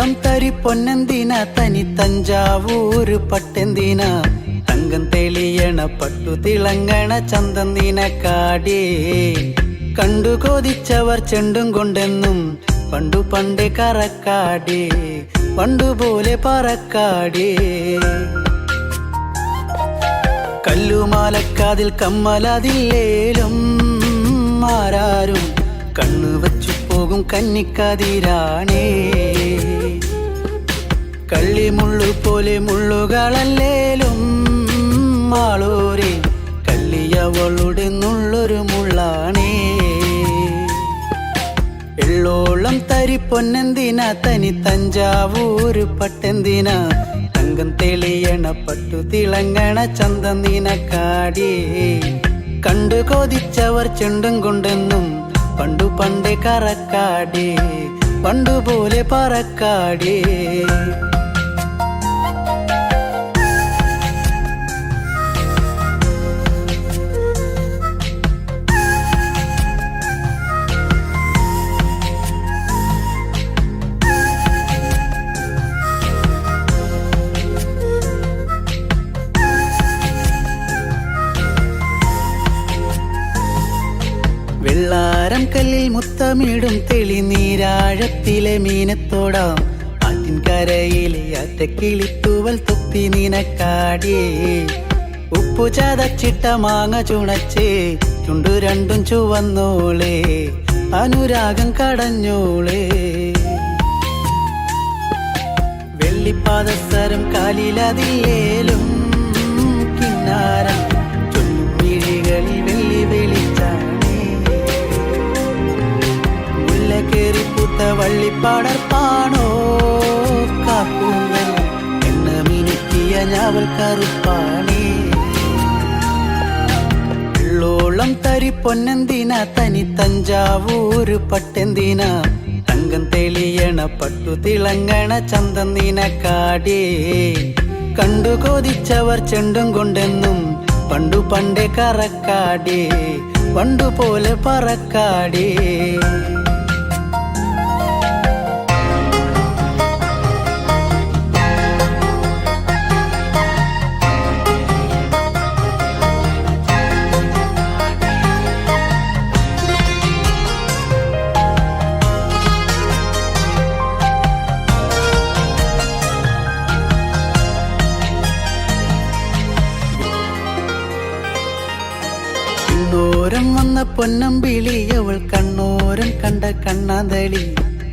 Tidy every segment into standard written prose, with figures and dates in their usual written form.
വെള്ളോളം തരി പൊന്നെന്തിന തനി തഞ്ചാവൂര് പട്ടെന്തിന തങ്കം തെളിയണ പട്ടു തിളങ്ങണ ചന്തം നിനക്കാടേ കണ്ടു കൊതിച്ചവർ ചെണ്ടും കൊണ്ടെന്നും പണ്ടു പണ്ടേ കറക്കാടേ പണ്ടുപോലെ പറക്കാടേ കല്ലുമാലക്കാതിൽ കമ്മലതില്ലേലും ആരാരും കണ്ണു വച്ചു പോകും കന്നിക്കതിരാണേ കള്ളിമുള്ളു പോലെ മുള്ളുകളല്ലേലും ആളോരെ കല്ലിയവളുടെ നുള്ളൊരു മുള്ളാണേ എള്ളോളം തരി പൊന്നെന്തിന തനി തഞ്ചാവൂര് പട്ടെന്തിന തങ്കം തെളിയണ പട്ടു തിളങ്ങണ ചന്തം നിനക്കാടേ കണ്ടു കൊതിച്ചവർ ചെണ്ടും കൊണ്ടെന്നും പണ്ടു പണ്ടേ കറക്കാടേ പണ്ടുപോലെ പറക്കാടേ വെള്ളാരം കല്ലിൽ മുത്തമിടും തെളിനീരാഴത്തിലെ മീനത്തോടാം ആറ്റിൻകരയിലെ അറ്റക്കിളിത്തൂവൽ തൊപ്പി നിനക്കാടേ ഉപ്പു ചതച്ചിട്ട മാങ്ങ ചുണച്ചേ ചുണ്ടു രണ്ടും ചുവന്നോളേ അനുരാഗം കടഞ്ഞോളേ വെള്ളിപ്പാദസരം കാലിലതില്ലേലും കിന്നാരം ചൊല്ലും മിഴികളിൽ വെള്ളി വെളിച്ചാണ് കേറിപ്പൂത്ത വള്ളിപ്പാടർപ്പാണോ കാക്കൂന്നൽ എണ്ണ മിനുക്കിയ ഞാവൽ കറുപ്പാണേ വെള്ളോളം തരി പൊന്നെന്തിന തനി തഞ്ചാവൂര് പട്ടെന്തിന തങ്കം തെളിയണ പട്ടു തിളങ്ങണ ചന്തം നിനക്കാടേ കണ്ടു കൊതിച്ചവർ ചെണ്ടും കൊണ്ടെന്നും പണ്ടു പണ്ടേ കറക്കാടേ പണ്ടുപോലെ പറക്കാടേ ോരം വന്ന പൊന്നമ്പിളി അവൾ കണ്ണോരം കണ്ട കണ്ണാന്തളി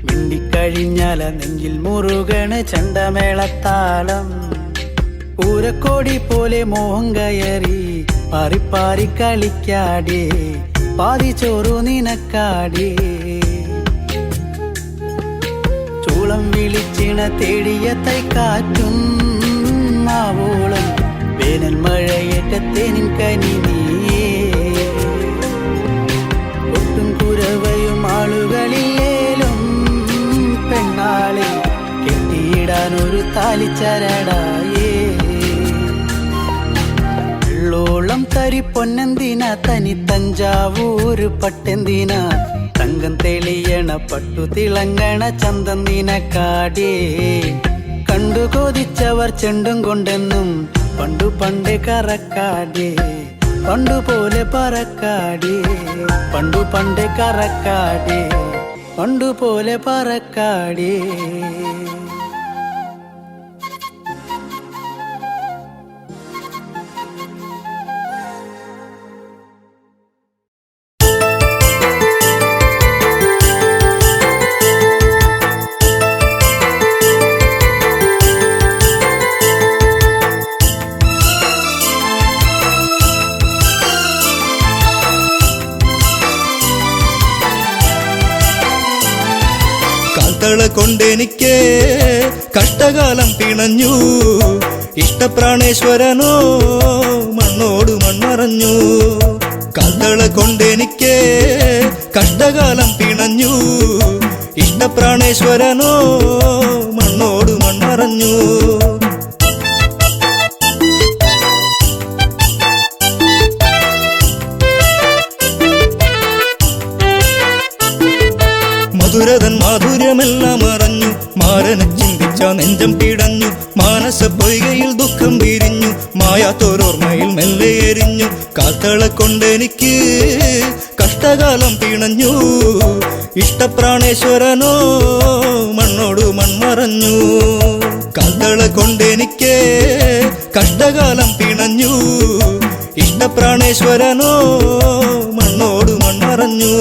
മിണ്ടിക്കഴിഞ്ഞാല നെഞ്ചിൽ മുറുകണ ചണ്ടമേളത്താളം പൂരക്കോടി പോലെ മോഹം കയറി പാറിപ്പാറി കളിക്കാടേ പാതി ചോറു നിനക്കാടേ ചൂളം വിളിച്ചിണ തേടിയ തൈക്കാറ്റും മാവോളം വേനൽ മഴയേറ്റത്തേനിൻ കനി നീയേ ഒട്ടും കുരവയും ആളുകളില്ലേലും പെണ്ണാളെ കെട്ടിയിടാനൊരു താലിച്ചരടായേ വെള്ളോളം തരി പൊന്നെന്തിന തനി തഞ്ചാവൂര് പട്ടെന്തിന തങ്കം തെളിയണ പട്ടു തിളങ്ങണ ചന്തം നിനക്കാടേ കണ്ടു കൊതിച്ചവർ ചെണ്ടും കൊണ്ടെന്നും പണ്ടു പണ്ടേ കറക്കാടേ പണ്ടുപോലെ പറക്കാടേ പണ്ടു പണ്ടേ കറക്കാടേ പണ്ടുപോലെ പറക്കാടേ കൊണ്ടെനിക്ക് കഷ്ടകാലം പിണഞ്ഞു ഇഷ്ടപ്രാണേശ്വരനോ മണ്ണോട് മൺമറഞ്ഞു കാൽത്തള കൊണ്ടെനിക്ക് കഷ്ടകാലം പിണഞ്ഞു ഇഷ്ടപ്രാണേശ്വരനോ മണ്ണോട് മൺമറഞ്ഞു മധുരതൻ മാധുര്യമെല്ലാം അറിഞ്ഞു മാരനച്ചിൻ കഥളെ കൊണ്ടെനിക്ക് കഷ്ടകാലം പിണഞ്ഞു. ഇഷ്ടപ്രാണേശ്വരനോ മണ്ണോട് മൺമറഞ്ഞു. കഥളെ കൊണ്ടെനിക്ക് കഷ്ടകാലം പിണഞ്ഞു. ഇഷ്ടപ്രാണേശ്വരനോ മണ്ണോട് മൺമറഞ്ഞു.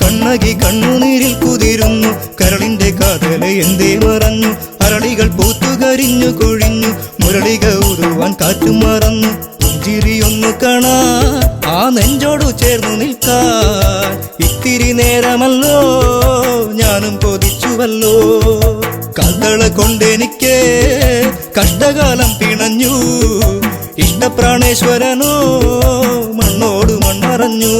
കണ്ണകി കണ്ണുനീരിൽ കുതിരുന്നു. കരളിന്റെ കാതല എന്തേ മറഞ്ഞു. അരളികൾ പൂത്തുകരിഞ്ഞു കൊഴിഞ്ഞു. മുരളിക ഉരുവാൻ കാറ്റും മറന്നു. പുഞ്ചിരിയൊന്നു കാണാ ആ നെഞ്ചോടു ചേർന്നു നിൽക്കാൻ ഇത്തിരി നേരമല്ലോ ഞാനും കൊതിച്ചുവല്ലോ. കഥളെ കൊണ്ടെനിക്ക് കഷ്ടകാലം പിണഞ്ഞു. ഇഷ്ടപ്രാണേശ്വരനോ മണ്ണോട് മൺമറഞ്ഞു.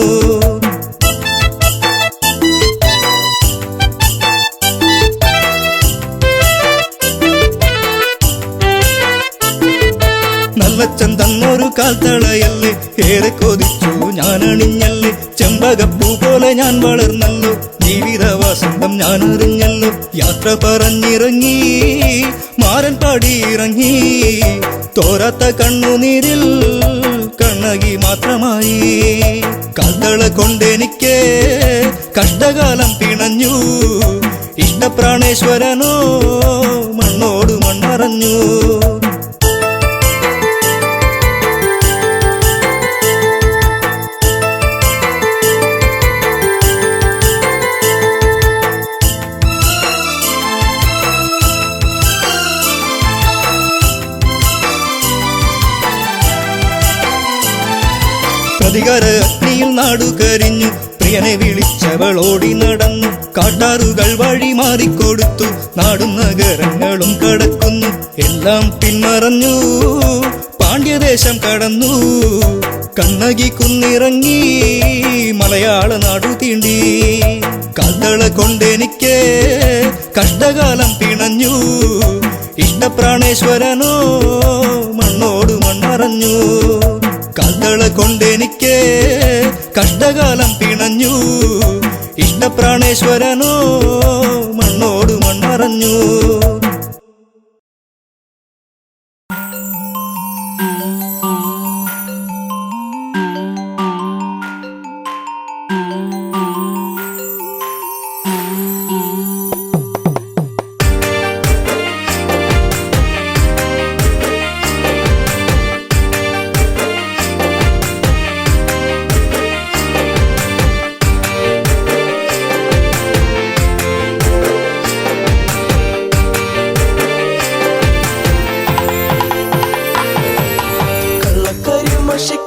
നല്ലച്ചൻ തന്നൊരു കാൽത്തളയല്ലേ ഏറെ കൊതിച്ചു ഞാൻ അണിഞ്ഞല്ലേ. ചെമ്പകപ്പൂ പോലെ ഞാൻ വളർന്നല്ലോ. ജീവിത വസന്തം ഞാൻ അറിഞ്ഞല്ലോ. യാത്ര പറഞ്ഞിറങ്ങി മാരൻ പാടിയിറങ്ങി. തോരാത്ത കണ്ണുനീരിൽ കണ്ണകി മാത്രമായി. കഥളെ കൊണ്ടെനിക്ക് കഷ്ടകാലം പിണഞ്ഞു. ഇഷ്ടപ്രാണേശ്വരനോ മണ്ണോട് മൺമറഞ്ഞു. പ്രതികാര അഗ്നിയിൽ നാടു കരിഞ്ഞു. പ്രിയനെ വിളിച്ചവൾ ഓടി നടന്നു. കാട്ടാറുകൾ വഴി മാറിക്കൊടുത്തു. നാടും നഗരങ്ങളും കടക്കുന്നു. എല്ലാം പിന്മറഞ്ഞു പാണ്ഡ്യദേശം കടന്നു. കണ്ണകി കുന്നിറങ്ങി മലയാള നാടു തീണ്ടി. കഥളെ കൊണ്ടെനിക്ക് കഷ്ടകാലം പിണഞ്ഞു. ഇഷ്ടപ്രാണേശ്വരനോ മണ്ണോട് മൺമറഞ്ഞു. കഥളെ കൊണ്ടെനിക്ക് കഷ്ടകാലം പിണഞ്ഞു. ഇഷ്ടപ്രാണേശ്വരനോ മണ്ണോട് മൺമറഞ്ഞു.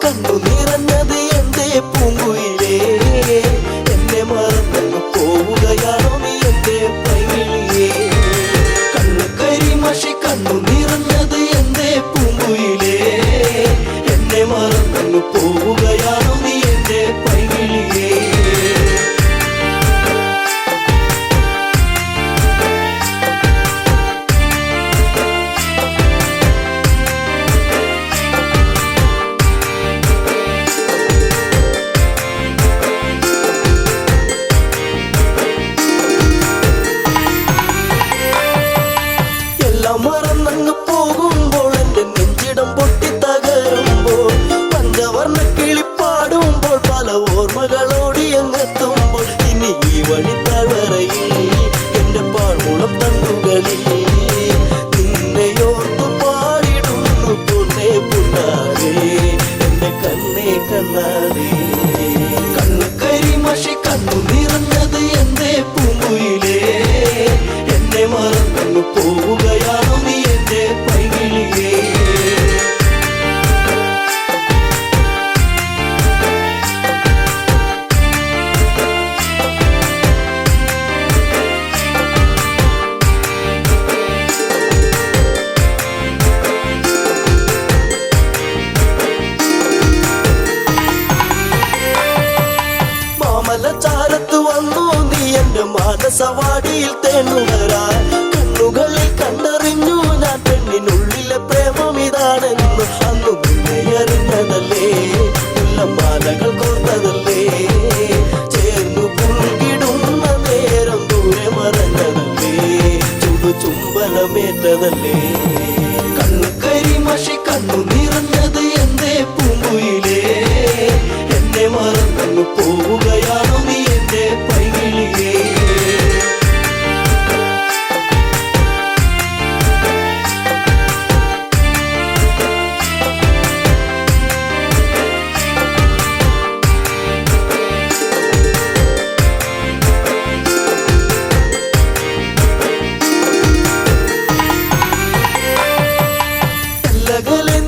കണ്ണു നിറഞ്ഞത് എന്തേ പൂങ്കുയിലേ. എന്നെ മറന്നു പോവുകയാണോ നീ എന്റെ പൈകിളിയേ. കണ്ണുകരിമഷി കണ്ണു നിറഞ്ഞത് എന്തേ പൂങ്കുയിലേ. എന്നെ മറന്നു പോവുകയാണോ നീ എന്റെ പൈകിളിയേ. മറന്നങ്ങ് പോകുമ്പോൾ എന്റെ നെഞ്ചിടം പൊട്ടി തകരുമ്പോൾ പഞ്ചവർണ്ണ കിളിപ്പാടുമ്പോൾ പല ഓർമ്മകളോടി അങ്ങെത്തുമ്പോൾ ഇനി ഈ വഴി തളറയിൽ എന്റെ പാഴ്മുളം തണ്ടുകളിൽ നിന്നെയോർത്തു പാടിടുന്നു പൊന്നേ പുണ്ണാരേ എന്റെ കണ്ണേ കണ്ണാരേ. കണ്ണു കരിമഷി കണ്ണു നിറഞ്ഞത് എന്തേ പൂങ്കുയിലേ. എന്നെ മറന്നു പോവുകയാണോ നീ എന്റെ പൈകിളിയേ. മാമലച്ചാരത്ത് വന്നു നീ എന്റെ മാനസവാടിയിൽ തേണുകരാൻ. കണ്ണുകളിൽ കണ്ടറിഞ്ഞു ഞാൻ പെണ്ണിനുള്ളിലെ പ്രേമം ഇതാണെന്ന് അന്നു നിന്നെ അറിഞ്ഞതല്ലേ, മുല്ലമാലകൾ കോർത്തതല്ലേ, ചേർന്നു പുൽകിടുന്ന നേരം ദൂരെ മറഞ്ഞതല്ലേ, ചുംബനമേറ്റതല്ലേ. കണ്ണു കരിമഷി കണ്ണു നിറഞ്ഞത് എന്തേ പൂങ്കുയിലേ, എന്നെ മറന്നു പോവുകയാണോ നീ എന്റെ പൈകിളിയേ.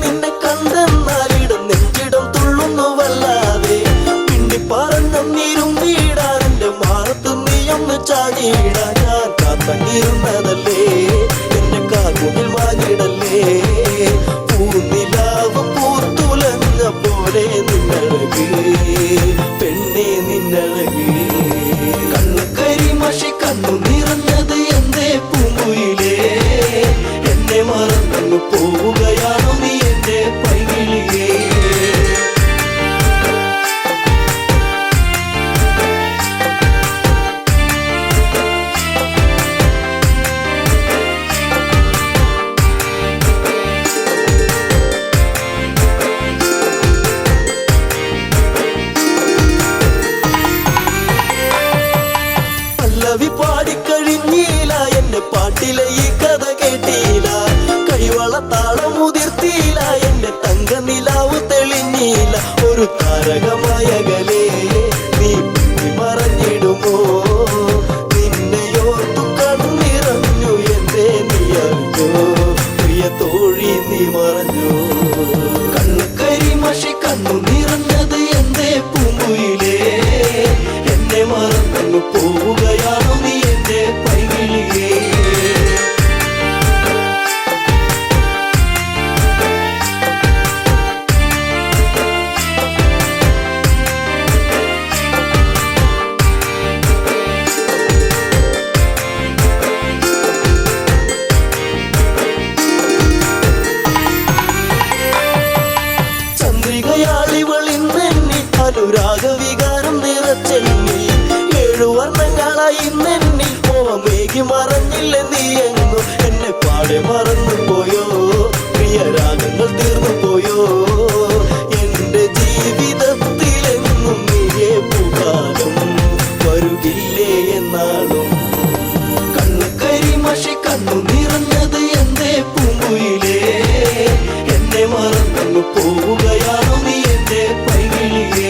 നിന്നെ കണ്ടെന്നാലിടം നെഞ്ചിടം തുള്ളുന്നുവല്ലാതെ, പിന്നി പറഞ്ഞിരും വീടാൻ എന്റെ മാറത്ത് നീയൊന്ന് ചാടിയിടാൻ ഞാൻ കാത്തങ്ങിരുന്നതല്ലേ, എന്റെ കാർമുകിൽ മാഞ്ഞിടല്ലേ. പൂനിലാവ് പൂത്തുലഞ്ഞ പോലെ നിന്നഴക് പെണ്ണെ നിന്നഴക്. കണ്ണു കരിമഷി കണ്ണു നിറഞ്ഞത് എന്തേ പൂങ്കുയിലേ, എന്നെ മറന്നു പോവുകയാണോ നീ എന്റെ പൈകിളിയേ. പല്ലവി പാടിക്കഴിഞ്ഞില്ല, എന്റെ പാട്ടിലെ ഈ കഥ കേട്ടില്ല, കൈവളത്താളം മുതിർത്തില്ല, എന്റെ തങ്ക നിലാവ് തെളിഞ്ഞില്ല. ഒരു താരകമായകലേ നീ മറഞ്ഞിടുമോ, നിന്നെയോർത്തു കണ്ണിറഞ്ഞു എന്തേ നീ അറിഞ്ഞോ, പ്രിയ തോഴി നീ മറഞ്ഞോ. കണ്ണു കരിമഷി കണ്ണു നിറഞ്ഞത് എന്തേ പൂങ്കുയിലേ, എന്നെ മറന്നു പോവുകയാണോ നീ എന്റെ പൈകിളിയേ. ചന്ദ്രികയാളിവളിന്നെന്നി അനുരാഗവികാരം നിറച്ചെന്നി, 7 വർണ്ണങ്ങളായി നെന്നി മോഹമേകി മറഞ്ഞില്ല നീ എങ്ങും, എന്നെ പാടെ മറന്നു പോയോ, പ്രിയരാഗങ്ങൾ തീർന്നു പോയോ, എന്റെ ജീവിതത്തിലെന്നും നീയേ പൂകാലം വരുകില്ലേ എന്നാളും. കണ്ണു കരിമഷി കണ്ണു നിറഞ്ഞത് എന്തേ പൂങ്കുയിലേ, എന്നെ മറന്നു പോവുകയാണോ നീ എന്റെ പൈകിളിയേ.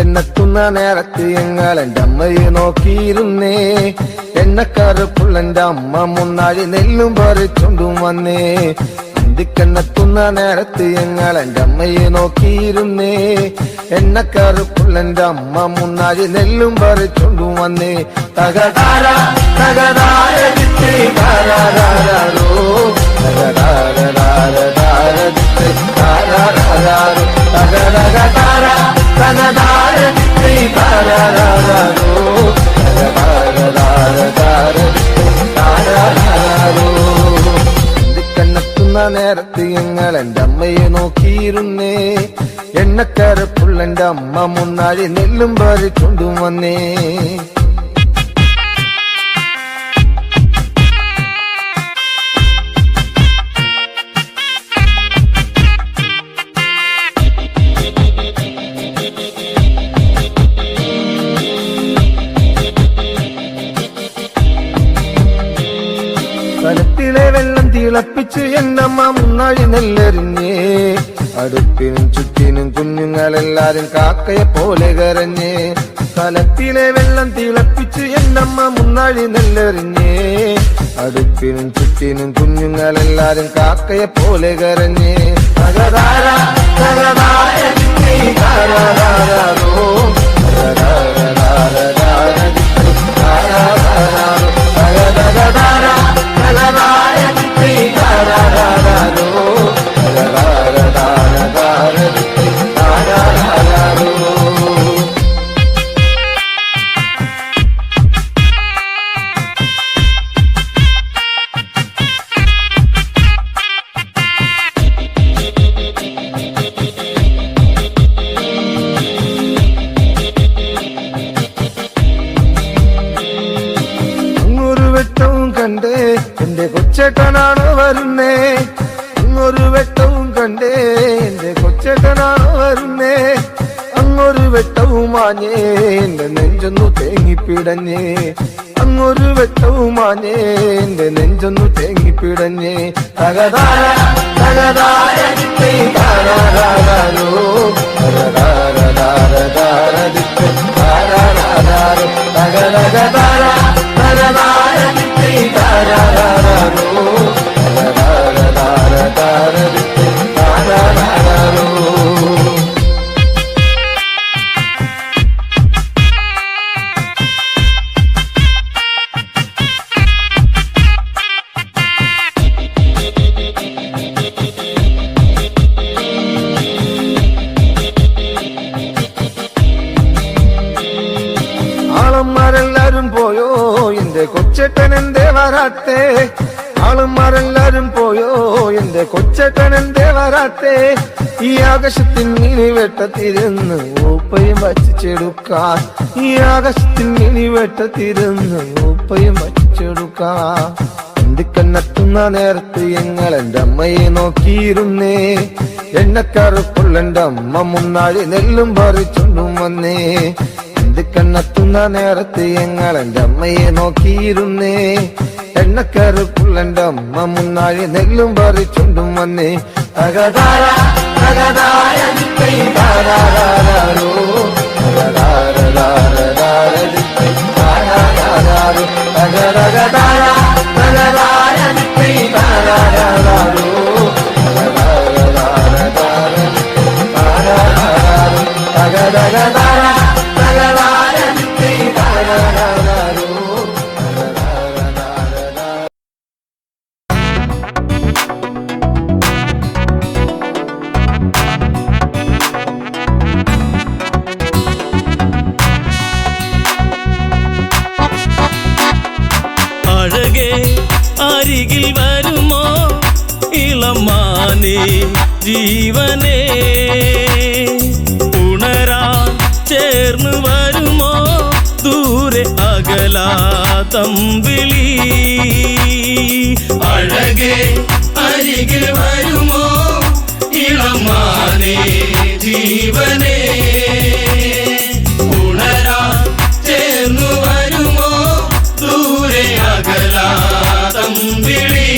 എന്നെത്തുന്ന നേരത്ത് ഞങ്ങൾ എന്റെ അമ്മയെ നോക്കിയിരുന്നേ, എണ്ണക്കറുപ്പുള്ളെന്റെ അമ്മ മുന്നാഴി നെല്ലും പറിച്ചോണ്ടും വന്നേ. അന്തിക്കെന്നെത്തുന്ന നേരത്ത് ഞങ്ങൾ എന്റെ അമ്മയെ നോക്കിയിരുന്നേ, എണ്ണക്കറുപ്പുള്ളെന്റെ അമ്മ മുന്നാഴി നെല്ലും പറിച്ചോണ്ടും വന്നേ. തകതാര തകതാര ചിത്തി താരാരോ, തകതാര ചിത്തി താരാരോ, തകതകതാര തകതാര ചിത്തി താരാരോ, താരാരോ. കണ്ണെത്തുന്ന നേരത്ത് ഞങ്ങൾ എന്റെ അമ്മയെ നോക്കിയിരുന്നേ, എണ്ണക്കരപ്പുള്ളെന്റെ അമ്മ മുന്നാഴി നെല്ലും പറിച്ചോണ്ടും വന്നേ. കലത്തിലെ വെള്ളം തിളപ്പിച്ച് എന്നമ്മ മുന്നാഴി നെല്ലെറിഞ്ഞേ, അടുത്തിനും ചുറ്റിനും കുഞ്ഞുങ്ങളെല്ലാരും കാക്കയെ പോലെ കരഞ്ഞേ. കലത്തിലെ വെള്ളം തിളപ്പിച്ച് എന്നമ്മ മുന്നാഴി നെല്ലെറിഞ്ഞേ, അടുപ്പിനും ചുറ്റിനും കുഞ്ഞുങ്ങളെല്ലാരും കാക്കയെ പോലെ കരഞ്ഞ് തകതാര തകതാര ദിത്തേ താരാരാരോ തകതാര ദിത്തേ താരാരാരോ തകതകതാര തകതാര ദിത്തേ താരാരാരോ തകതാര ദിത്തേ താരാരാരോ. കണ്ടേ എന്റെ കൊച്ചേട്ടനാണോ വരുന്നേ അങ്ങൊരു വെട്ടവും കണ്ടേ എന്റെ കൊച്ചേട്ടനാണോ വരുന്നേ അങ്ങൊരു വെട്ടവും മാഞ്ഞേ എന്റെ നെഞ്ചൊന്നു തേങ്ങിപ്പിടഞ്ഞേ അങ്ങൊരു വെട്ടവും മാഞ്ഞേ എന്റെ നെഞ്ചൊന്നു തേങ്ങിപ്പിടഞ്ഞേ തകതാര തകതാര ദിത്തേ താരാരാരോ തകതാര ദിത്തേ താരാരാരോ തകതകതാര തകതാര ദിത്തേ താരാരാരോ തകതാര ദിത്തേ താരാരാരോ. ആളന്മാരെല്ലാരും പോയോ എന്റെ കൊച്ചേട്ടൻ എന്തേ വരാത്തേ ആളന്മാരെല്ലാരും പോയോ എന്റെ കൊച്ചേട്ടൻ എന്തേ വരാത്തേ ഈ ആകാശത്തിൻ മിനി വെട്ടത്തിരുന്ന് ഊപ്പയും വച്ചിച്ചെടുക്കാൻ ഈ ആകാശത്തിൻ മിനി വെട്ടത്തിരുന്ന് ഊപ്പയും വച്ചിച്ചെടുക്കാൻ എന്തിക്കന്നെത്തുന്ന നേരത്ത് ഞങ്ങൾ എന്റെ അമ്മയെ നോക്കിയിരുന്നേ എണ്ണക്കറുപ്പുള്ള എന്റെ അമ്മ മുന്നാഴി നെല്ലും പറിച്ചുണ്ടും വന്നേ കണ്ണെത്തുന്ന നേരത്ത് ഞങ്ങൾ എന്റെ അമ്മയെ നോക്കിയിരുന്നേ എണ്ണക്കറുപ്പുള്ള എന്റെ അമ്മ മുന്നാഴി നെല്ലും പറിച്ചുണ്ടും വന്നേ തകതാര തകതാര ദിത്തേ താരാരാരോ തകതാര ദിത്തേ താരാരാരോ തകതകതാര തകതാര ദിത്തേ താരാരാരോ തകതാര ദിത്തേ താരാരാരോ തകതകതാര അഴകേ അരികിൽ വരുമോ ഇളമാനേ ജീവനേ ഉണരാൻ ചേർന്ന് വരുമോ ദൂരെ അകലാ തമ്പിളി അഴകേ അരികിൽ വരുമോ ഇളമാനേ ജീവനേ ഉണരാൻ ചേർന്ന് വരുമോ ദൂരെ അകലാ തമ്പിളി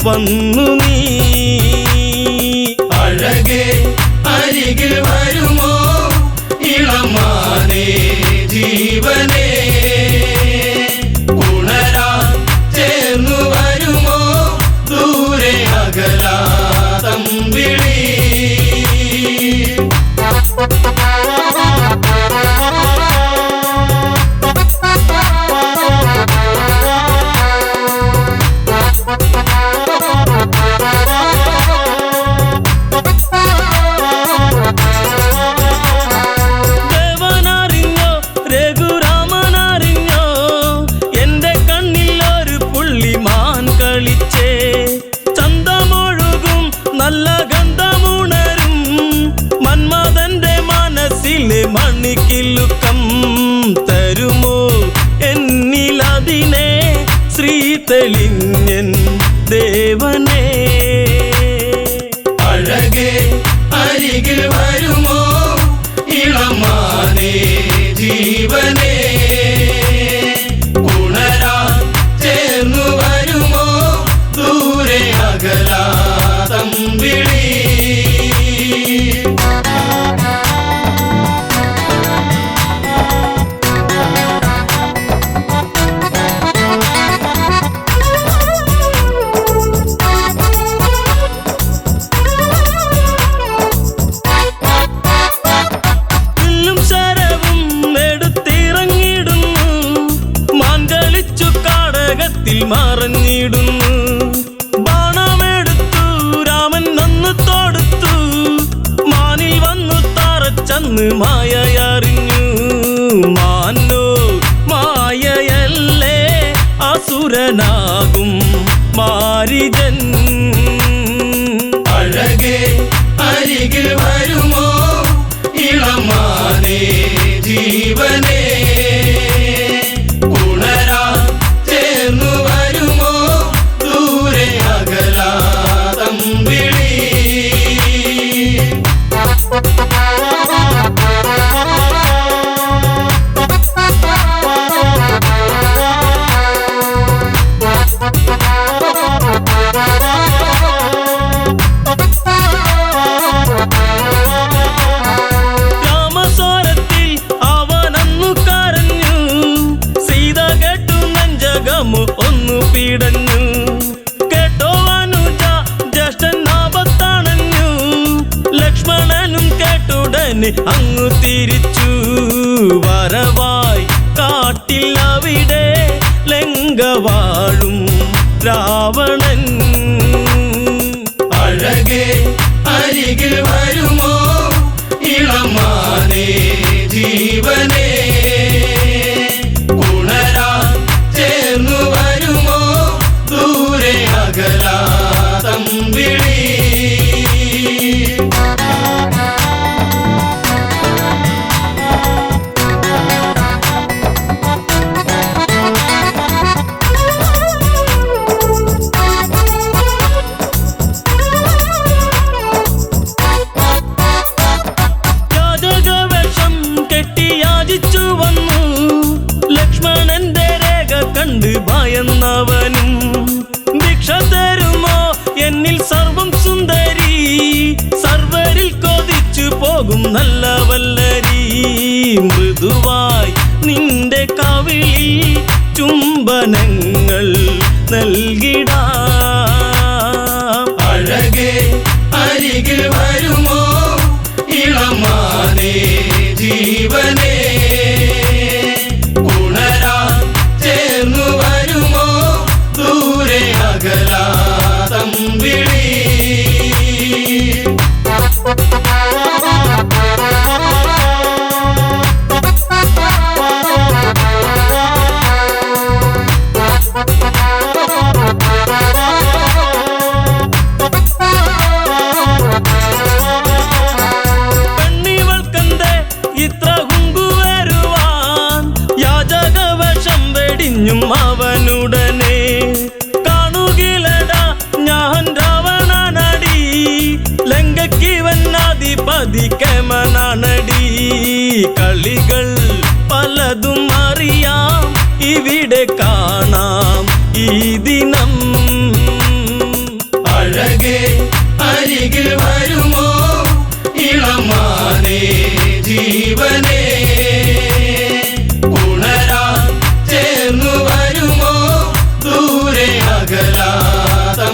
വന്നു നീ അഴകേ അരികിൽ വരുമോ ഇളമാനേ ജീവനേ ഉണരാൻ ചേർന്നു വരുമോ ദൂരെ അകലാ തമ്പിളി ദേവനറിഞ്ഞോ രഘുരാമ കാട്ടിൽ മറഞ്ഞിടുന്നു. ബാണമെടുത്തു രാമൻ നന്നു തൊടുത്തു. മാനിൽ വന്നു തറച്ചന്ന് മായയറിഞ്ഞു. മാനോ മായയല്ലേ അസുരനാകും മാരിജൻ. അഴകേ അരികിൽ വരുമോ ഇളമാനേ ജീവനേ. ഉണരാ ചേർന്നു വരുമോ ദൂരെ അകലാതമ്പിളി. രാമസ്വരത്തിൽ അവനന്നു കരഞ്ഞു. സീത കേട്ടു നെഞ്ചകമു ഒന്നു പീടഞ്ഞു. കേട്ടോ അനുജ ജ്യേഷ്ഠൻ ആപത്തണഞ്ഞു. ലക്ഷ്മണനും കേട്ടുടനെ അങ്ങു തിരിച്ചു. വരവായി കാട്ടിൽ അവിടെ ലങ്ക വാഴും രാവണൻ. അഴകേ അരികിൽ വരുമോ ഇളമാനേ ജീവനേ. ഉണരാ ചേർന്നു വരുമോ ദൂരെ അകലാതമ്പിളി. യാചകവേഷം കെട്ടി യാചിച്ചു വന്നു. ലക്ഷ്മണന്റെ രേഖ കണ്ട് ഭയന്നവനും. ഭിക്ഷ തരുമോ എന്നിൽ സർവം സുന്ദരി. സർവരിൽ കൊതിച്ചു പോകും നല്ല വല്ലരി. മൃദുവായി നിന്റെ കവിളിൽ ചുംബനങ്ങൾ നൽകിടാം. അഴകേ അരികിൽ വരുമോ ഇളമാനേ ജീവനേ. ഉണരാ ചേർന്നു വരുമോ ദൂരെ അകലാതമ്പിളി. പെണ്ണിവൾക്കെന്തേ ഇത്ര കുങ്കു വരുവാൻ. യാചകവേഷം വെടിഞ്ഞും അവനുടനെ. കാണുകിലടാ ഞാൻ രാവണനടി. ലങ്കയ്ക്കിവനാധിപതി കേമനാണടി. കളികൾ പലതും അറിയാം ഇവിടെ കാണാം ഈ ദിനം. അഴകേ അരികിൽ വരുമോ ഇളമാനേ ജീവനേ. ഉണരാ ചേർന്നു വരുമോ ദൂരെ അകലാതമ്പിളി.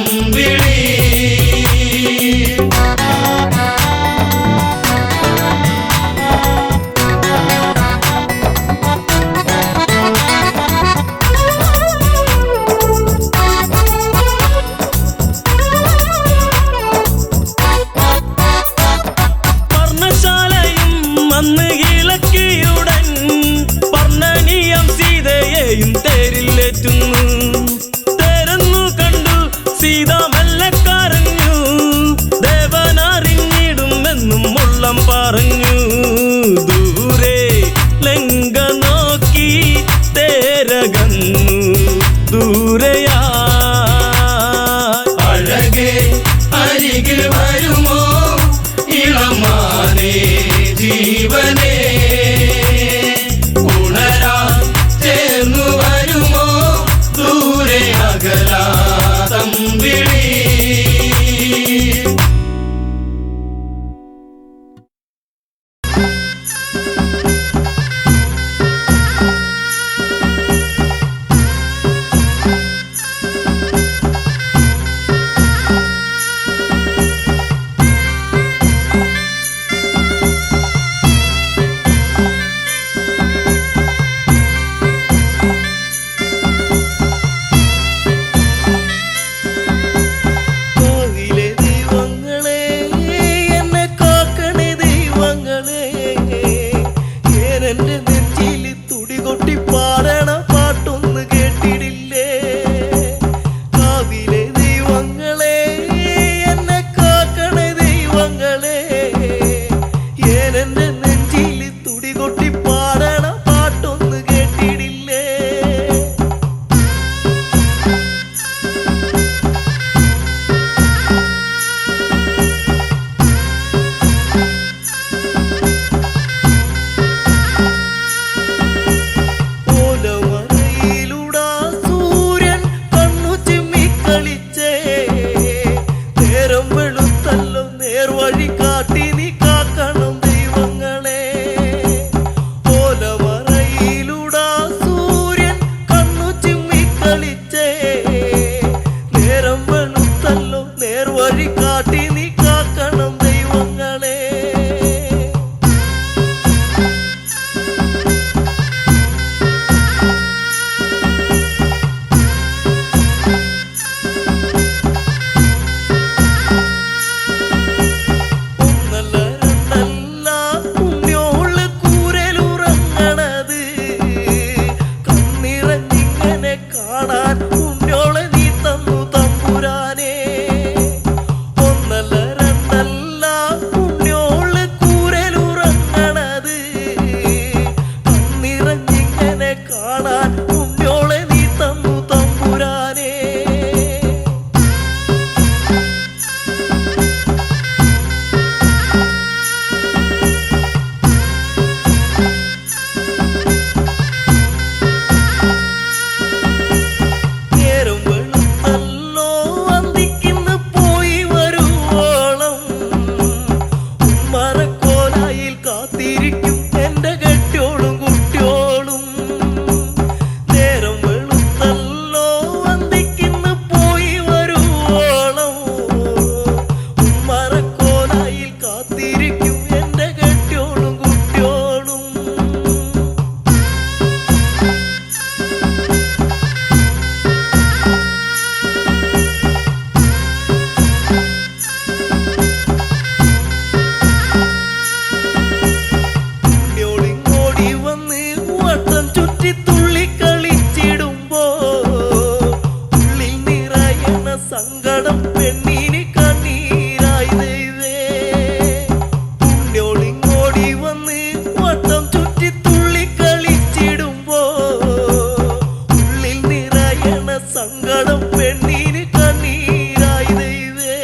ചുറ്റി തുള്ളി കളിച്ചിടുമ്പോ ഉള്ളിൽ നിറയണ സങ്കടം പെണ്ണിന് കണ്ണീരായി ദൈവേ പുണ്യോളിങ്ങോടി വന്ന് വട്ടം ചുറ്റി തുള്ളി കളിച്ചിടുമ്പോ ഉള്ളിൽ നിറയണ സങ്കടം പെണ്ണിന് കണ്ണീരായി ദൈവേ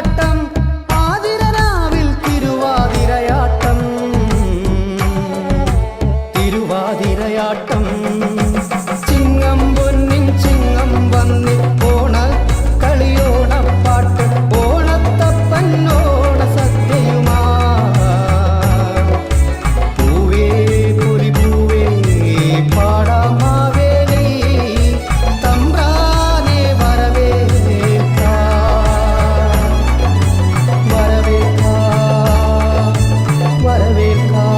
കളിയാട്ടം ആതിരരാവിൽ തിരുവാതിരയാട്ടം തിരുവാതിരയാട്ടം ചിങ്ങം പൊന്നിൻ ചിങ്ങം വന്നി ഓണ കളിയോണപ്പാട്ട് ഓണത്തപ്പന്നോണ സദ്യയുമാ പൂവേ പൊലി പൂവേ പാടാമാവേലി തമ്പ്രാനെ വരവേൽക്കാം വരവേൽക്കാം വരവേൽക്കാം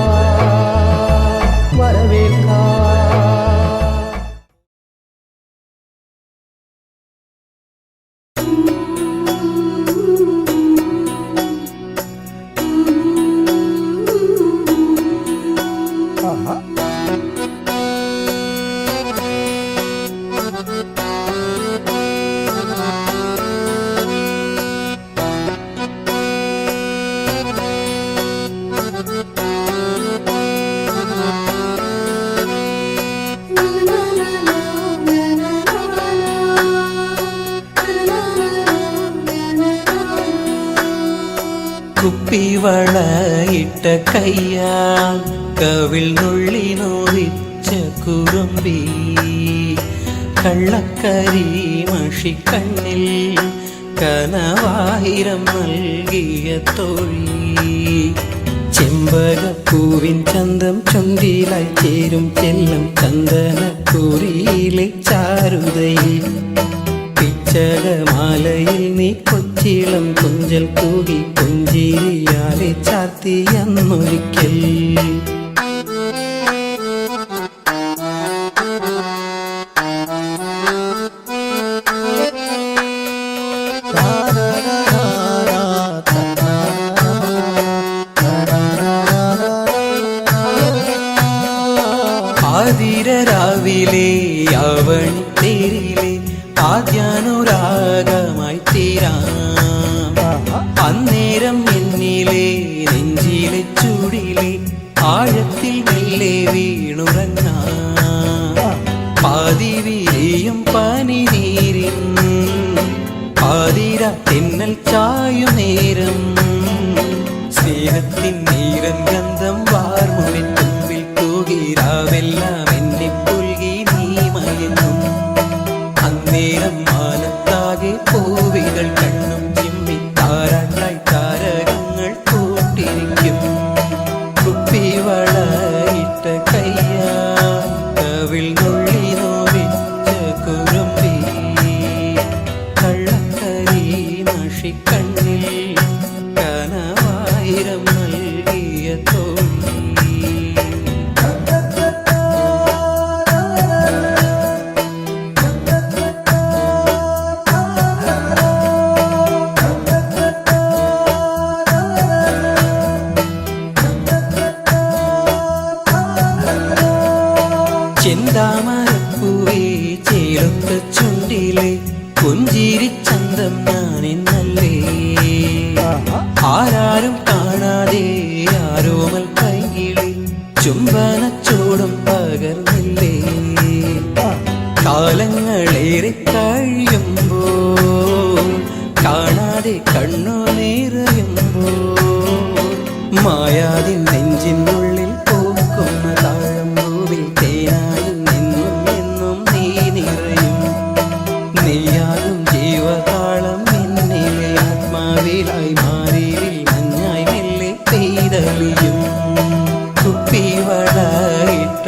വരവേൽക്കാം. കുപ്പിവളയിട്ട കയ്യാൽ കവിൾ നുള്ളി നോവിച്ച കുറുമ്പി കള്ളക്കരി മഷിക്കണ്ണിൽ കനവായിരം നൽകിയ തോഴി ചെമ്പകപ്പൂവിൻ ചന്തം ചുണ്ടിലായി ചേരും ചെല്ലും ചന്ദനക്കുറിയിലെ ചാരുതയിൽ പിച്ചകമാലയിൽ നീ കൊച്ചിളം കുഞ്ചൽ തൂകി പുഞ്ചിരിയാലെ ചാർത്തിയെന്നൊരിക്കൽ ആതിരരാവിലെ അവണി തേരിലെ ആദ്യാനുരാഗമായി തീരാം അന്നേരം എന്നിലെ നെഞ്ചിലെ ചൂടിലെ ആഴത്തിൽ മെല്ലെ വീണുറങ്ങാം പാതിവിരിയും പനിനീരിൻ പാതിര തെന്നൽ ചായു നേരം സ്നേഹത്തിൻ നീരൻ ഗന്ധം വാർമുടി തുമ്പിൽ തൂകിരാവെല്ലാം എന്നെ പുൽകി നീ മയങ്ങും അന്നേരം മാനത്താകെ പൂവികൾ കണ്ണും ചിമ്മി താരാട്ടായി താരകങ്ങൾ കൂട്ടിരിക്കും കുപ്പിവളയിട്ട കയ്യാ കവിൾ നുള്ളി നോവിച്ച കുറുമ്പി കള്ളക്കരി മഷിക്കണ്ണിൽ കനവായിരം നൽകിയ തോഴി ചെന്താമരപ്പൂവേ ചേർത്ത ചുണ്ടിലെ പുഞ്ചിരി ചന്തം ഞാനെന്നല്ലേ ആരാരും കാണാതെ ആരോമൽ കൈകിളി ചുംബനച്ചോടും പകർന്നില്ലേ കാലങ്ങളേറെ കഴിയുമ്പോൾ കാണാതെ കണ്ണു നിറയുമ്പോൾ മായാതിൻ നെഞ്ചിനുള്ളിൽ പൂക്കുന്ന താഴമ്പൂവിൽ തേനായി നിന്നും എന്നും നീ നിറയും നീയാകും ജീവതാളം എന്നിലെ ആത്മാവിലായി മാറിയിൽ മഞ്ഞായി മെല്ലെ പെയ്തലിയും കുപ്പിവളയിട്ട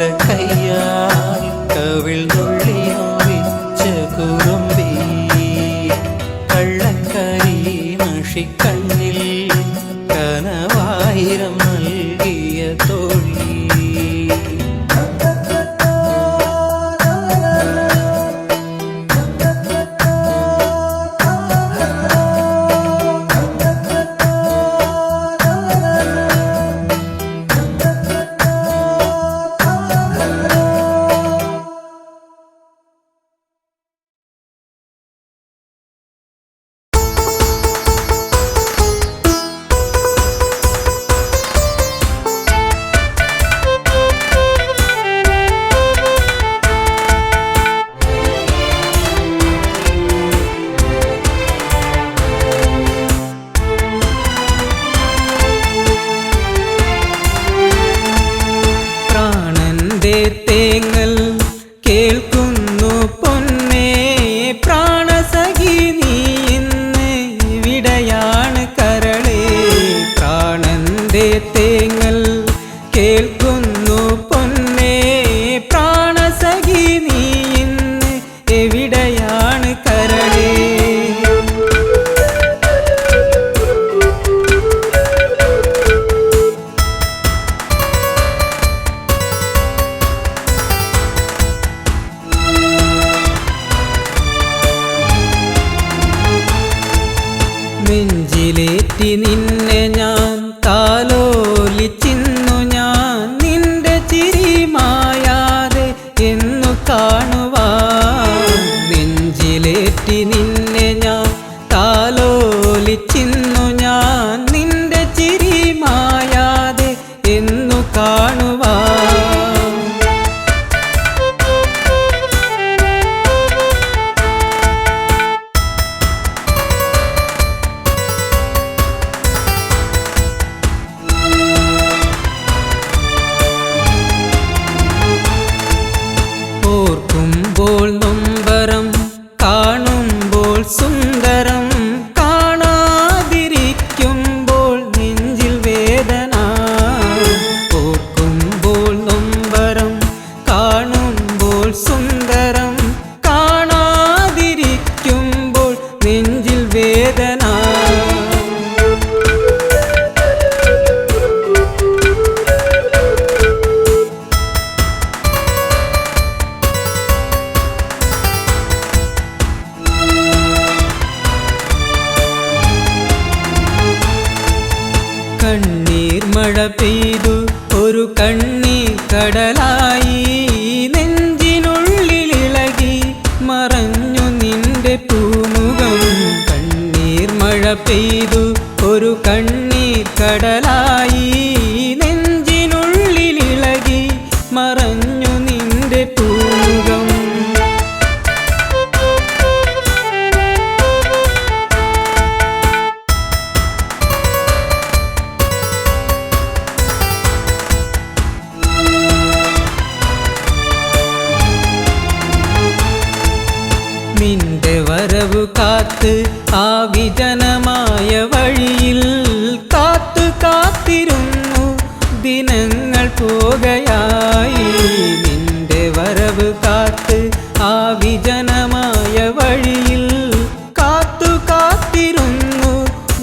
നെഞ്ചിലേറ്റി നിന്നെ ഞാൻ താലോലിച്ചിന്നു ഞാൻ നിന്റെ ചിരി മായാതെ എന്നു കാണുവാൻ നെഞ്ചിലേറ്റി നിന്നെ ഞാൻ താലോലിച്ചിന്നു ഞാൻ നിന്റെ ചിരി മായാതെ എന്നു കാണുവാൻ ഓർക്കുമ്പോൾ നൊമ്പരം കാണുമ്പോൾ സുന്ദരം കാണാതിരിക്കുമ്പോൾ നെഞ്ചിൽ വേദന ഓർക്കുമ്പോൾ നൊമ്പരം കാണുമ്പോൾ സുന്ദരം കാണാതിരിക്കുമ്പോൾ നെഞ്ചിൽ വേദന കണ്ണീർ മഴ പെയ്തു ഒരു കണ്ണീർ കടലായി നെഞ്ചിനുള്ളിലിളകി മറഞ്ഞു നിന്റെ പൂമുഖം കണ്ണീർ മഴ പെയ്തു ഒരു കണ്ണീർ കടലായി നെഞ്ചിനുള്ളിലിളകി മറഞ്ഞു നിന്റെ പൂമുഖം നിന്റെ വരവ് കാത്ത് ആ വിജനമായ വഴിയിൽ കാത്തു കാത്തിരുന്നു ദിനങ്ങൾ പോകയായി നിന്റെ വരവ് കാത്ത് ആ വിജനമായ വഴിയിൽ കാത്തു കാത്തിരുന്നു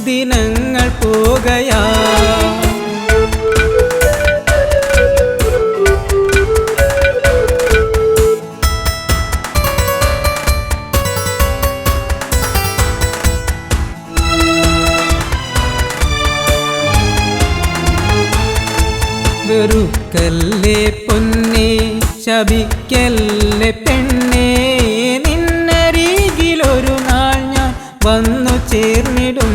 ദിനങ്ങൾ പോകയായി വെറുക്കല്ലേ പൊന്നേ ശപിക്കല്ലേ പെണ്ണേ നിന്നരികിലൊരു നാൾ ഞാൻ വന്നു ചേർന്നിടും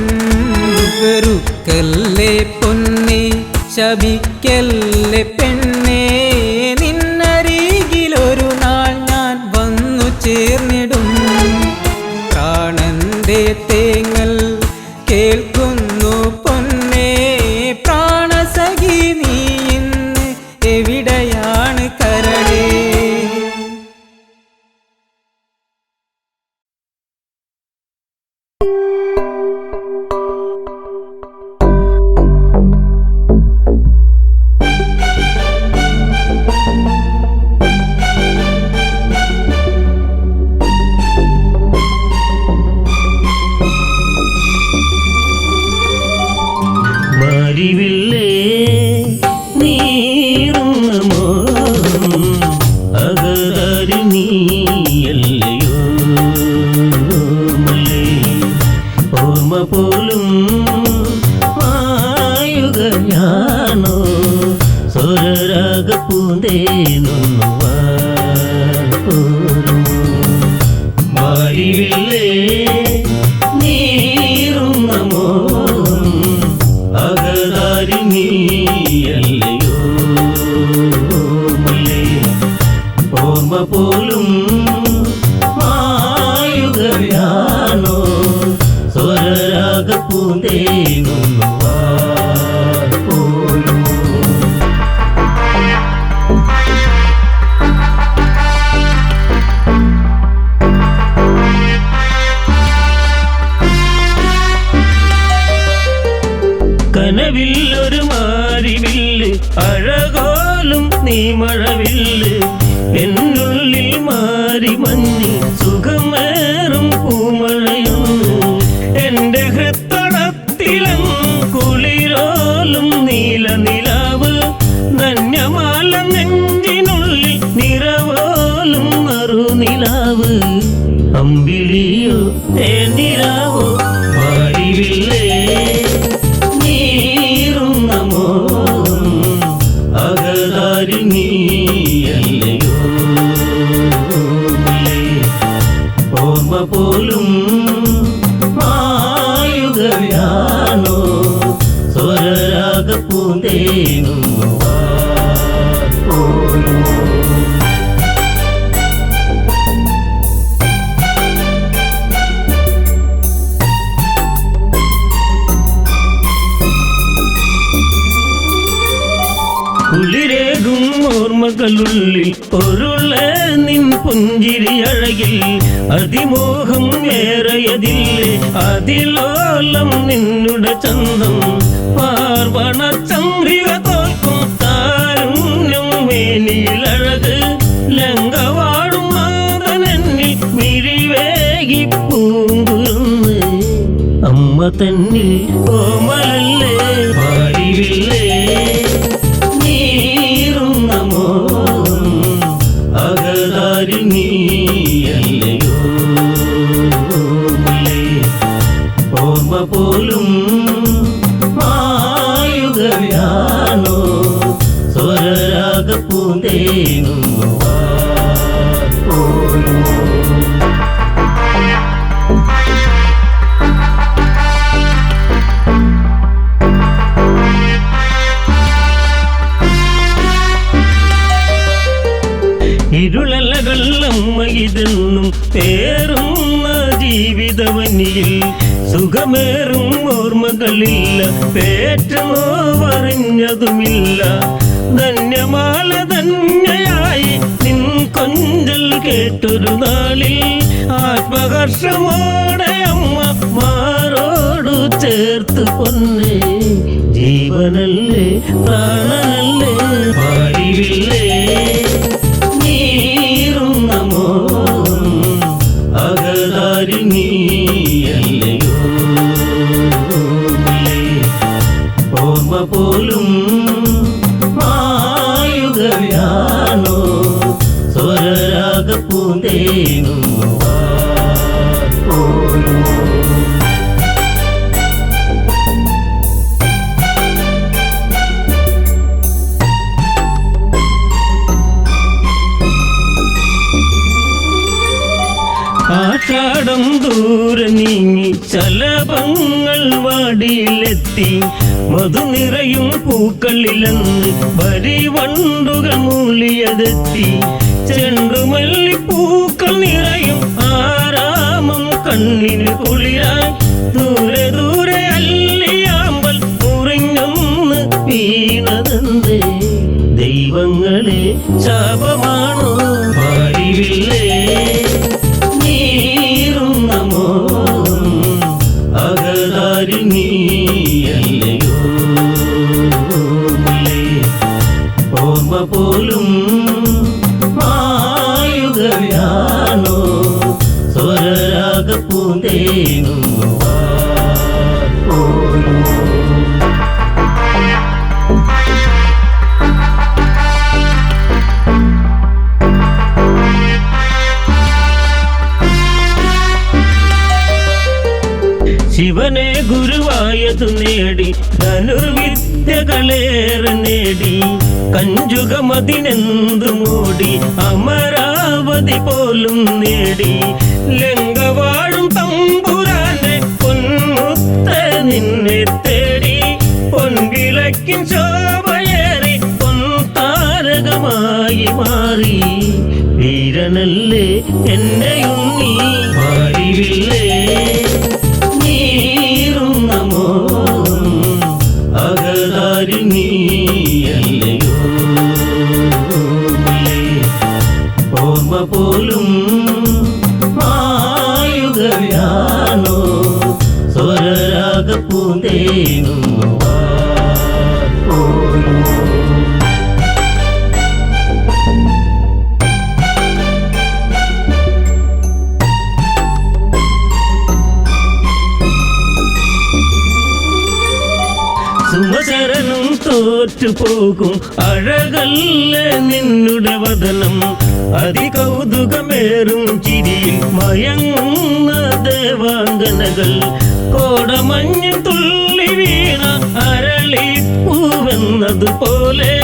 വെറുക്കല്ലേ പൊന്നേ ശപിക്കല്ലേ പെണ്ണേ നിന്നരികിലൊരു നാൾ ഞാൻ വന്നു ചേർന്നിടും പ്രാണന്റെ തേങ്ങൽ കേൾക്കുന്നു പൊന്നേ പ്രാണസഖി നീ ഇന്ന് എവിടെയാണ് കരളേ മാരിവില്ലേ നീറുന്ന മോഹം അകതാരി നീയല്ലയോ മല്ലേ ഓർമ്മ പോലും മായുകയാണോ സ്വരരാഗ പൂന്തേനൊന്നുവാ മാരിവില്ലേ നീറുന്ന മോഹം അകതാരി നീയല്ലയോ മല്ലേ ഓർമ്മ പോലും മായുകയാണോ സ്വരരാഗ പൂന്തേനൊന്നുവാ പോലും കനവില്ലൊരു മാരിവില്ല് അഴകോലും നീ മഴവില്ല് എന്നുള്ളിൽ മാറി മഞ്ഞി സുഖമേറും പൂമഴയും എന്റെ ഹൃത്തടത്തിലും കുളിരോലും നീല നിലാവ് ധന്യമാല നെഞ്ചിനുള്ളിൽ നിറവോലും മറുനിലാവ് അമ്പിളിയോ തേനിലാവോ മാരിവില്ല മായുകയാണോ സ്വരരാഗ പൂന്തേങ്ങുന്നു കുളിരേകും ഓർമ്മകളുള്ളിൽ പൊരുള നിൻ പുഞ്ചിരി അഴകിൽ അതിമോഹം ഏറയതില്ലേ അതിലോലം നിന്നുടെ ചന്തം പാർവണ ചന്ദ്രിക തോൽക്കും താരുണ്യം മേനിലഴക് ലങ്കവാടും മാതനെന്നിൽ മിഴിവേകി പൂങ്കുന്ന് അമ്മ തന്നിൽ കോമലല്ലേ പാടിവില്ലേ നീയല്ലയോ ഓർമ്മ പോലും മായുകയാണോ സ്വരരാഗ പൂന്തേങ്ങുന്നു ഇരുളലകൾ അമ്മ ഇതെന്നും പേറുന്ന ജീവിതവനിയിൽ സുഖമേറും ഓർമ്മകളില്ല പേറ്റമോവറിഞ്ഞതുമില്ല ധന്യമാല ധന്യയായി നിൻ കൊഞ്ചൽ കേട്ടൊരു നാളിൽ ആത്മഹർഷമോടെ അമ്മ മാറോടു ചേർത്ത് പൊന്നേ ജീവനല്ലേ പ്രാണനല്ലേ പാടിവില്ലേ നീയല്ലയോ ഓർമ്മ പോലും മായുകയാണോ സ്വരരാഗ പൂന്തേങ്ങുന്നു ആഷാഢം ദൂരെ നീങ്ങി ചലഭങ്ങൾ വാടിയിലെത്തി മധു നിറയും പൂക്കളിലെന്ന് വരിവണ്ടുകൾ മൂളിയതെത്തി ചെണ്ടുമല്ലിപ്പൂക്കൾ നിറയും ആരാമം കണ്ണിന് കുളിരായി ദൂരെ ദൂരെ അല്ലിയാമ്പൽ മുറിഞ്ഞൊന്ന് വീണതെന്തേ ദൈവങ്ങളെ ശാപമാണോ പാടിവില്ലേ നീയല്ലയോ ഓർമ്മ പോലും മായുകയാണോ സ്വരരാഗ പൂന്തേങ്ങുന്നു ശിവനെ ഗുരുവായതു നേടി ധനുർവിദ്യകളേറെ നേടി കഞ്ചുകമതിനെന്തു മൂടി അമരാവതി പോലും നേടി ലങ്കവാഴും തമ്പുരാനെ പൊന്മുത്ത നിന്നെ തേടി പൊൻവിളക്കിൻ ശോഭയേറി പൊൻതാരകമായി മാറി വീരനല്ലേ എന്നെ ഉണ്ണി പാടിവില്ലേ നീയല്ലയോ ഓർമ്മ പോലും മായുകയാണോ സ്വരരാഗ പൂന്തേങ്ങുന്നു സുമശരനും തോറ്റുപോകും അഴകല്ല നിന്നുടെ വദനം അതികൗതുകമേറും ചിരിയിൽ മയങ്ങുന്ന ദേവാംഗനകൾ കോടമഞ്ഞു തുള്ളി വീണ അരളിപ്പൂവെന്നതുപോലെ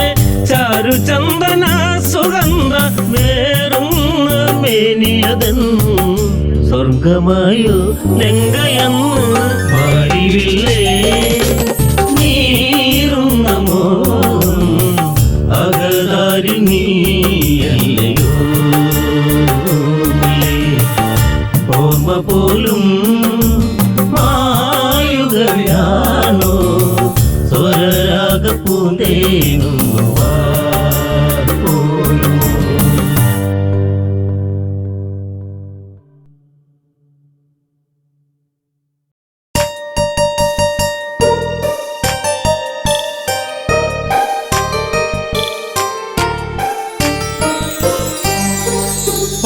ചാരുചന്ദന സുഗന്ധ വേറുന്ന മേനിയതെന്നു സ്വർഗമായോ ലങ്കയെന്ന് പാടി അറിവില്ലേ നീറുന്ന മോഹം അകതാരിൽ നീയല്ലയോ ഓർമ്മ പോലും മായുകയാണോ സ്വരരാഗ പൂന്തേനുന്നു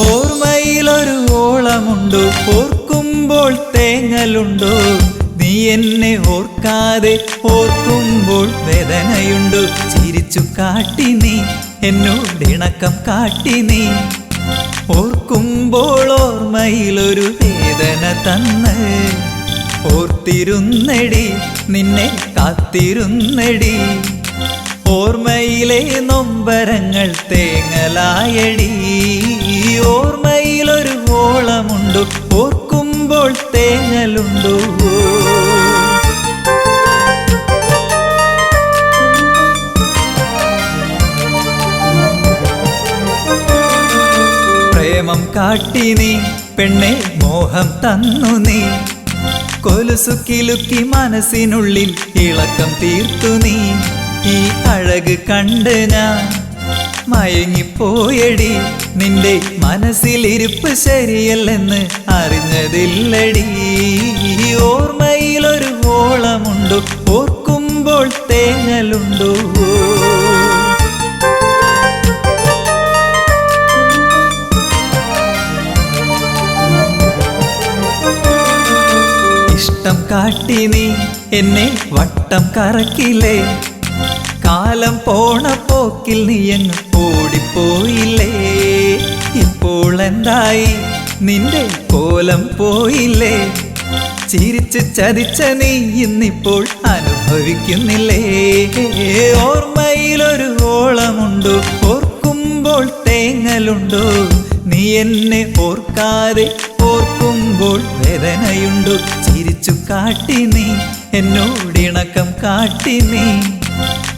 ഓർമ്മയിലൊരു ഓളമുണ്ടോ ഓർക്കുമ്പോൾ തേങ്ങലുണ്ടോ നീ എന്നെ ഓർക്കാതെ ഓർക്കുമ്പോൾ വേദനയുണ്ടോ ചിരിച്ചു കാട്ടി നീ എന്നോടിണക്കം കാട്ടി നീ ഓർക്കുമ്പോൾ ഓർമ്മയിലൊരു വേദന തന്ന് ഓർത്തിരുന്നടി നിന്നെ കാത്തിരുന്നടി ഓർമ്മയിലെ നൊമ്പരങ്ങൾ തേങ്ങലായടി ഓർമ്മയിലൊരു ഓളമുണ്ടോ ഓർക്കുമ്പോൾ തേങ്ങലുണ്ടോ പ്രേമം കാട്ടി നീ പെണ്ണെ മോഹം തന്നു നീ കൊലുസു കിലുക്കി മനസ്സിനുള്ളിൽ ഇളക്കം തീർത്തു നീ ഈ അഴക് കണ്ട് ഞാൻ മയങ്ങിപ്പോയടി നിന്റെ മനസ്സിലിരിപ്പ് ശരിയല്ലെന്ന് അറിഞ്ഞതില്ലടി ഓർമ്മയിലൊരു ഓളമുണ്ടോ ഓർക്കുമ്പോൾ തേങ്ങലുണ്ടോ ഇഷ്ടം കാട്ടി നീ എന്നെ വട്ടം കറക്കില്ലേ കാലം പോണ പോക്കിൽ നീയങ്ങ് ഓടിപ്പോയില്ലേ ഇപ്പോൾ എന്തായി നിന്റെ കോലം പോയില്ലേ ചിരിച്ച് ചതിച്ച നീ ഇന്നിപ്പോൾ അനുഭവിക്കുന്നില്ലേ ഓർമ്മയിലൊരു ഓളമുണ്ടോ ഓർക്കുമ്പോൾ തേങ്ങലുണ്ടോ നീ എന്നെ ഓർക്കാതെ ഓർക്കുമ്പോൾ വേദനയുണ്ടോ ചിരിച്ചു കാട്ടി നീ എന്നോടിണക്കം കാട്ടി നീ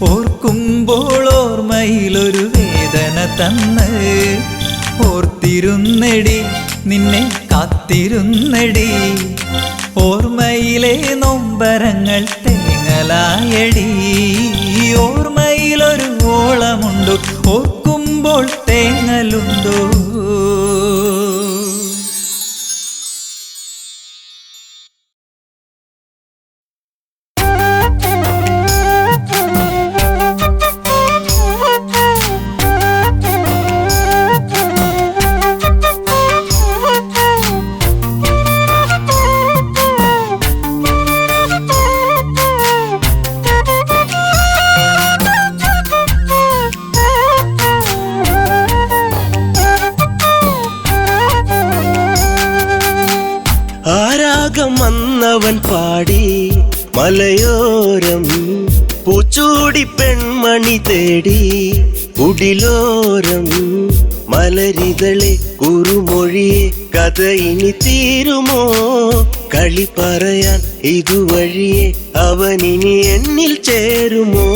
ഓർക്കുമ്പോൾ ഓർമ്മയിലൊരു വേദന തന്ന് ഓർത്തിരുന്നടി നിന്നെ കാത്തിരുന്നടി ഓർമ്മയിലെ നൊമ്പരങ്ങൾ തേങ്ങലായടി ഓർമ്മയിലൊരു ഓളമുണ്ടോ ഓർക്കുമ്പോൾ തേങ്ങലുണ്ടോ വന്നവൻ പാടി മലയോരം പൂച്ചൂടി പെൺമണി തേടി കുടിലോരം മലരിതളെ കുറുമൊഴിയെ കഥ ഇനി തീരുമോ കളി പറയാൻ ഇതുവഴിയെ അവനിനി എന്നിൽ ചേരുമോ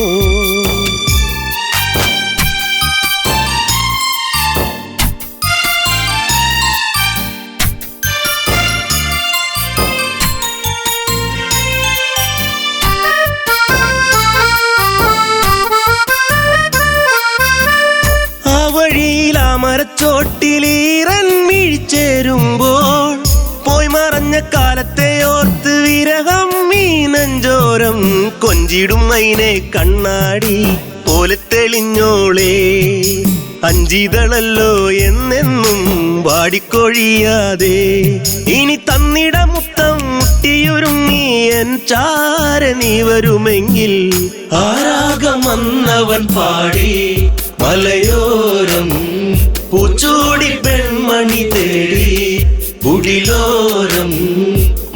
മരച്ചോട്ടിലീറൻ വീഴ്ചേരുമ്പോൾ പോയി മറഞ്ഞ കാലത്തെ ഓർത്ത് വിരഹം ഈ നെഞ്ചോരം കൊഞ്ചിടും മൈനെ കണ്ണാടി പോലെ തെളിഞ്ഞോളേ അഞ്ചിതളല്ലോ എന്നെന്നും വാടിക്കൊഴിയാതെ ഇനി തന്നിട മുത്തം മുട്ടിയൊരുങ്ങി എൻ ചാര നീ വരുമെങ്കിൽ ആരാഗം വന്നവൻ പാടി മലയോരം പൂച്ചൂടി പെൺമണി തേടി കുടിലോരം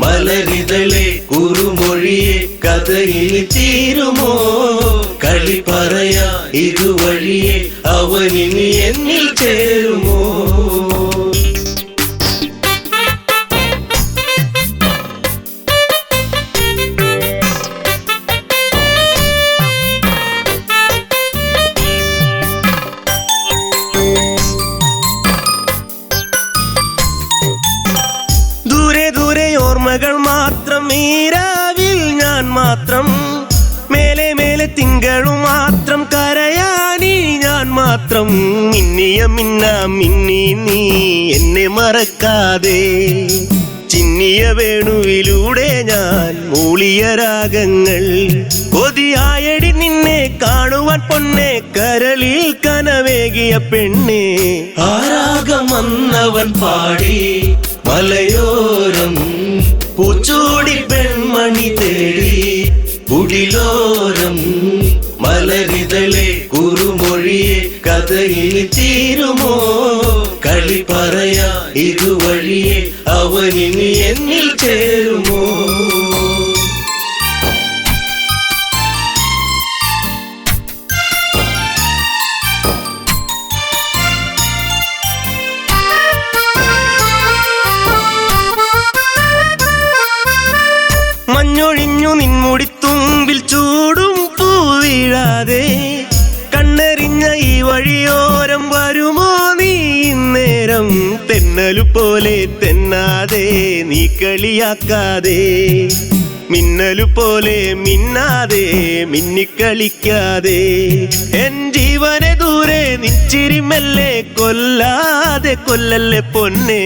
മലരിതളെ കുറുമൊഴിയെ കഥയിൽ തീരുമോ കളി പറയാ ഇതുവഴിയെ അവനിനി എന്നിൽ ചേരുമോ മാത്രം മീരാവിൽ ഞാൻ മാത്രം മേലെ മേലെ തിങ്കളും മാത്രം കരയാനി ഞാൻ മാത്രം മിന്നിയ മിന്നി നീ എന്നെ മറക്കാതെ ചിന്നിയ വേണുവിലൂടെ ഞാൻ മൂളിയ രാഗങ്ങൾ കൊതിയായടി നിന്നെ കാണുവാൻ പൊന്നെ കരളിൽ കനവേകിയ പെണ്ണെ ആരാഗം വന്നവൻ പാടി മലയോരം പൂച്ചൂടി പെൺമണി തേടി കുടിലോരം മലരിതളെ കുറുമൊഴിയെ കഥയിൽ തീരുമോ കളി പറയാ ഇതുവഴിയെ അവനിനി എന്നിൽ ചേരുമോ മഞ്ഞൊഴിഞ്ഞു നിൻമുടിത്തുമ്പിൽ ചൂടും പൂവിഴാതെ കണ്ണെറിഞ്ഞ ഈ വഴിയോരം വരുമോ നീ നേരം തെന്നലു പോലെ തെന്നാതെ നീ കളിയാക്കാതെ മിന്നലു പോലെ മിന്നാതെ മിന്നിക്കളിക്കാതെ എൻ ജീവനെ ദൂരെ നിച്ചിരിമല്ലേ കൊല്ലാതെ കൊല്ലല്ലേ പൊന്നെ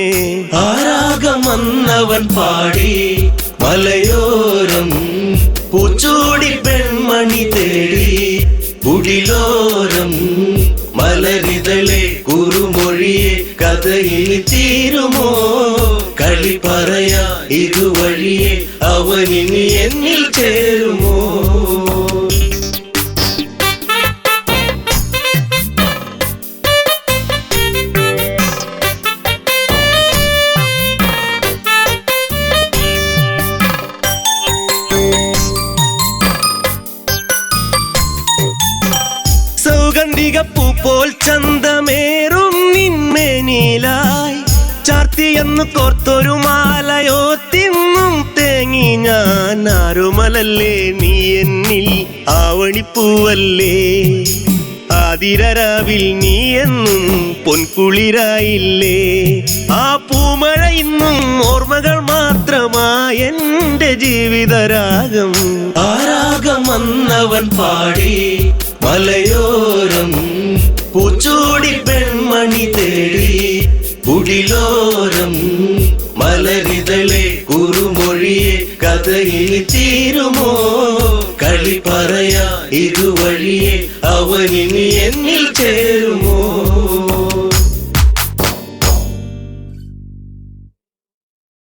ആരാഗം വന്നവൻ പാടി മലയോരം പൂച്ചൂടി പെൺമണി തേടി കുടിലോരം മലരിതളെ കുറുമൊഴിയെ കഥയിൽ തീരുമോ കളി പറയാ ഇതുവഴിയെ അവനിനി എന്നിൽ ചേരുമോ സൗഗന്ധികപ്പൂ പോൽ ചന്തമേറും നിന്മേനിലായി ചാർത്തിയെന്ന് കോർത്തൊരു മാലയോ തിന്നും തേങ്ങി ഞാൻ ആരുമലല്ലേ നീ എന്നിൽ ആവണിപ്പൂവല്ലേ ആതിരരാവിൽ നീ എന്നും പൊൻകുളിരായില്ലേ ആ പൂമഴ ഇന്നും ഓർമ്മകൾ മാത്രമായി എന്റെ ജീവിതരാഗം ആരാഗം വന്നവൻ പാടി മലയോരം പൂച്ചൂടി പെൺമണി തേടി കുടിലോരം മലരിതളെ കുറുമൊഴിയെ കഥയിൽ തീരുമോ കളി പറയാ ഇതുവഴിയെ അവനിനി എന്നിൽ ചേരുമോ